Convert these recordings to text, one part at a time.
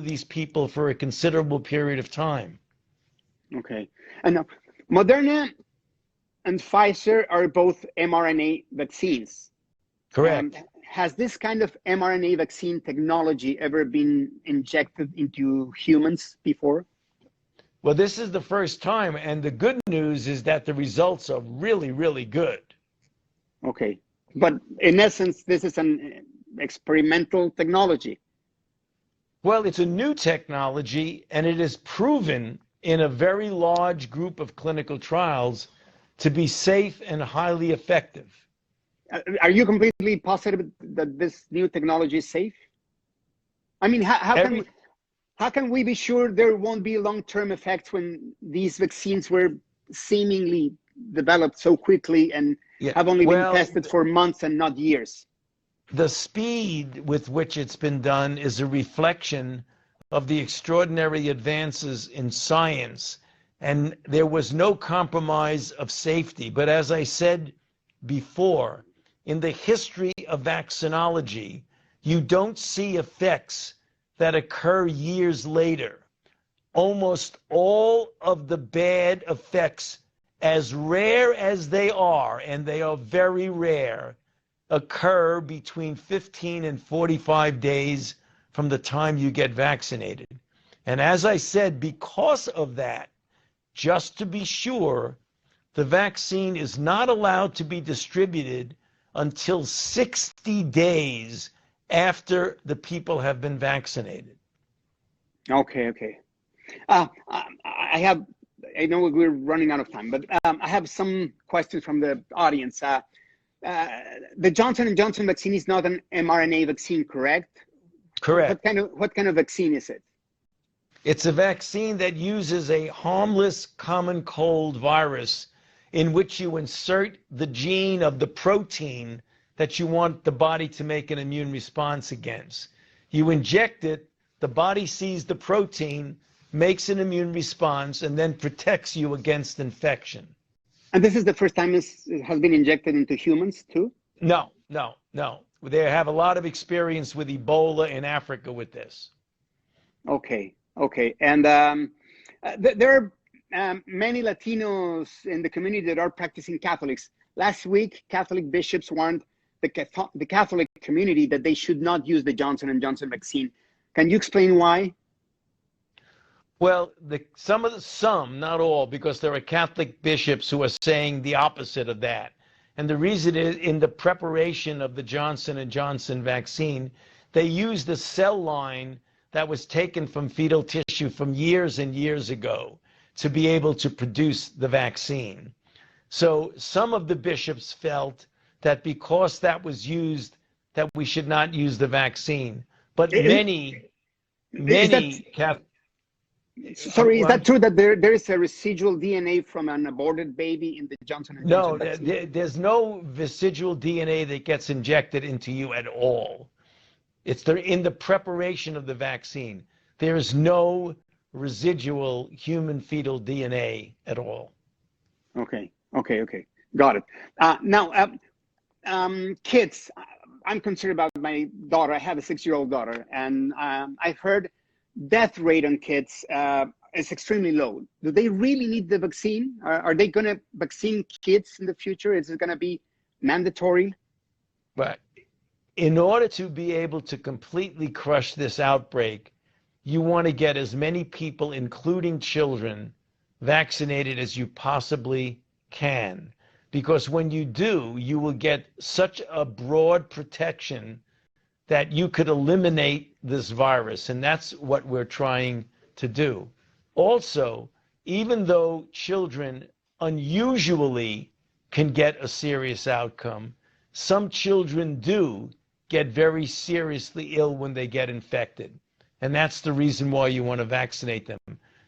of these people for a considerable period of time. Okay. And now, Moderna and Pfizer are both mRNA vaccines. Correct. Has this kind of mRNA vaccine technology ever been injected into humans before? Well, this is the first time, and the good news is that the results are really, really good. Okay. But in essence, this is an experimental technology. Well, it's a new technology, and it is proven in a very large group of clinical trials to be safe and highly effective. Are you completely positive that this new technology is safe? I mean, how can we be sure there won't be long-term effects when these vaccines were seemingly developed so quickly and have only been tested for months and not years? The speed with which it's been done is a reflection of the extraordinary advances in science, and there was no compromise of safety. But as I said before, in the history of vaccinology, you don't see effects that occur years later. Almost all of the bad effects, as rare as they are, and they are very rare, occur between 15 and 45 days from the time you get vaccinated. And as I said, because of that, just to be sure, the vaccine is not allowed to be distributed until 60 days after the people have been vaccinated. Okay. I know we're running out of time, but I have some questions from the audience. The Johnson & Johnson vaccine is not an mRNA vaccine, correct? Correct. What kind of vaccine is it? It's a vaccine that uses a harmless common cold virus in which you insert the gene of the protein that you want the body to make an immune response against. You inject it, the body sees the protein, makes an immune response, and then protects you against infection. And this is the first time it has been injected into humans too? No. They have a lot of experience with Ebola in Africa with this. Okay. And there are many Latinos in the community that are practicing Catholics. Last week, Catholic bishops warned the Catholic community that they should not use the Johnson & Johnson vaccine. Can you explain why? Well, some, not all, because there are Catholic bishops who are saying the opposite of that. And the reason is in the preparation of the Johnson & Johnson vaccine, they used a cell line that was taken from fetal tissue from years and years ago to be able to produce the vaccine. So some of the bishops felt that because that was used, that we should not use the vaccine. But many Catholic... Sorry, is that true that there is a residual DNA from an aborted baby in the Johnson & Johnson vaccine? No, there's no residual DNA that gets injected into you at all. It's in the preparation of the vaccine. There is no residual human fetal DNA at all. Okay. Got it. Now, kids, I'm concerned about my daughter. I have a 6-year-old daughter, and I've heard death rate on kids is extremely low. Do they really need the vaccine? Are they going to vaccine kids in the future? Is it going to be mandatory? But in order to be able to completely crush this outbreak, you want to get as many people, including children, vaccinated as you possibly can. Because when you do, you will get such a broad protection that you could eliminate this virus. And that's what we're trying to do. Also, even though children unusually can get a serious outcome, some children do get very seriously ill when they get infected. And that's the reason why you want to vaccinate them.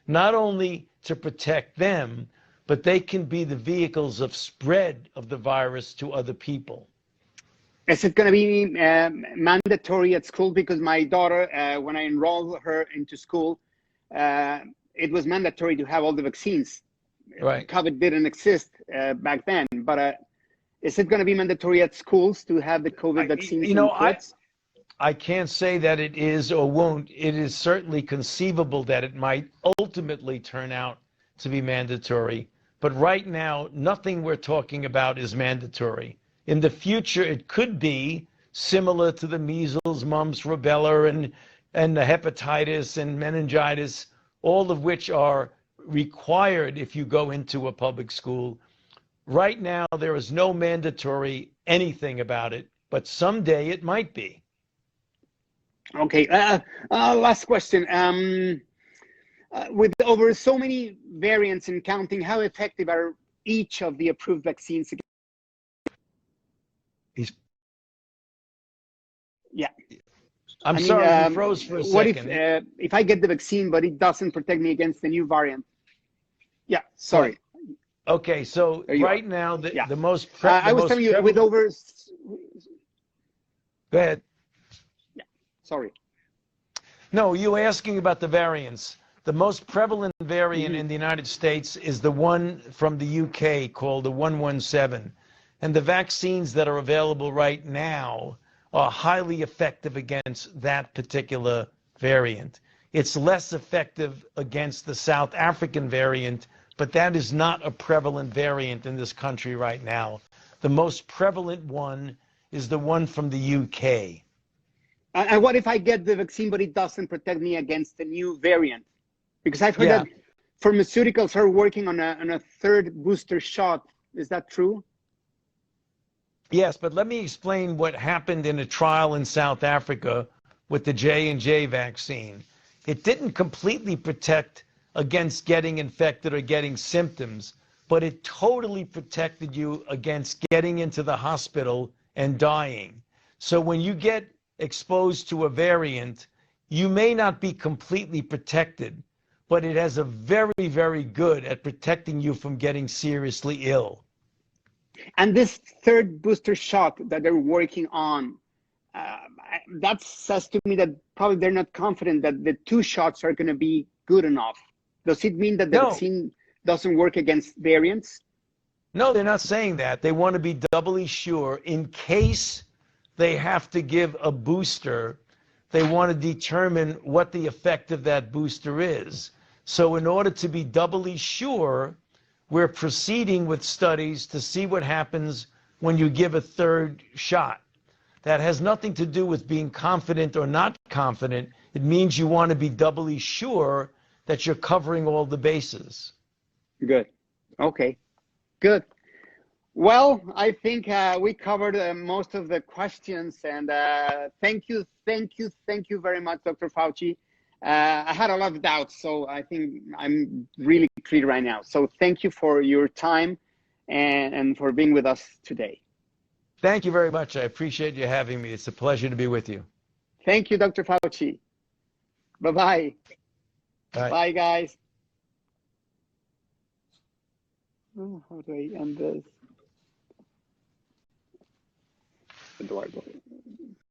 Not only to protect them, but they can be the vehicles of spread of the virus to other people. Is it going to be mandatory at school? Because my daughter, when I enrolled her into school, it was mandatory to have all the vaccines. Right. COVID didn't exist back then, but is it going to be mandatory at schools to have the COVID vaccines? I can't say that it is or won't. It is certainly conceivable that it might ultimately turn out to be mandatory. But right now, nothing we're talking about is mandatory. In the future, it could be similar to the measles, mumps, rubella, and the hepatitis and meningitis, all of which are required if you go into a public school. Right now, there is no mandatory anything about it, but someday it might be. Okay. Last question. With over so many variants and counting, how effective are each of the approved vaccines? Yeah. I'm I mean, sorry, you froze for a what second. if I get the vaccine, but it doesn't protect me against the new variant? Yeah. Sorry. Okay, so There you are. right now, Yeah. the most I was telling you with prevalent. over. Go ahead. Yeah. Sorry. No, you were asking about the variants. The most prevalent variant Mm-hmm. in the United States is the one from the UK called the 117. And the vaccines that are available right now are highly effective against that particular variant. It's less effective against the South African variant, but that is not a prevalent variant in this country right now. The most prevalent one is the one from the UK. And what if I get the vaccine, but it doesn't protect me against the new variant? Because I've heard Yeah. that pharmaceuticals are working on a third booster shot. Is that true? Yes, but let me explain what happened in a trial in South Africa with the J&J vaccine. It didn't completely protect against getting infected or getting symptoms, but it totally protected you against getting into the hospital and dying. So when you get exposed to a variant, you may not be completely protected, but it has a very, very good at protecting you from getting seriously ill. And this third booster shot that they're working on, that says to me that probably they're not confident that the two shots are going to be good enough. Does it mean that the No, vaccine doesn't work against variants? no, they're not saying that. They want to be doubly sure in case they have to give a booster. They want to determine what the effect of that booster is. So in order to be doubly sure, we're proceeding with studies to see what happens when you give a third shot. That has nothing to do with being confident or not confident. It means you want to be doubly sure that you're covering all the bases. Good. Okay. Good. Well, I think we covered most of the questions, and thank you very much, Dr. Fauci. I had a lot of doubts, so I think I'm really clear right now. So thank you for your time and for being with us today. Thank you very much. I appreciate you having me. It's a pleasure to be with you. Thank you, Dr. Fauci. Bye-bye. Bye. Bye, guys. Oh, how do I end this? Eduardo.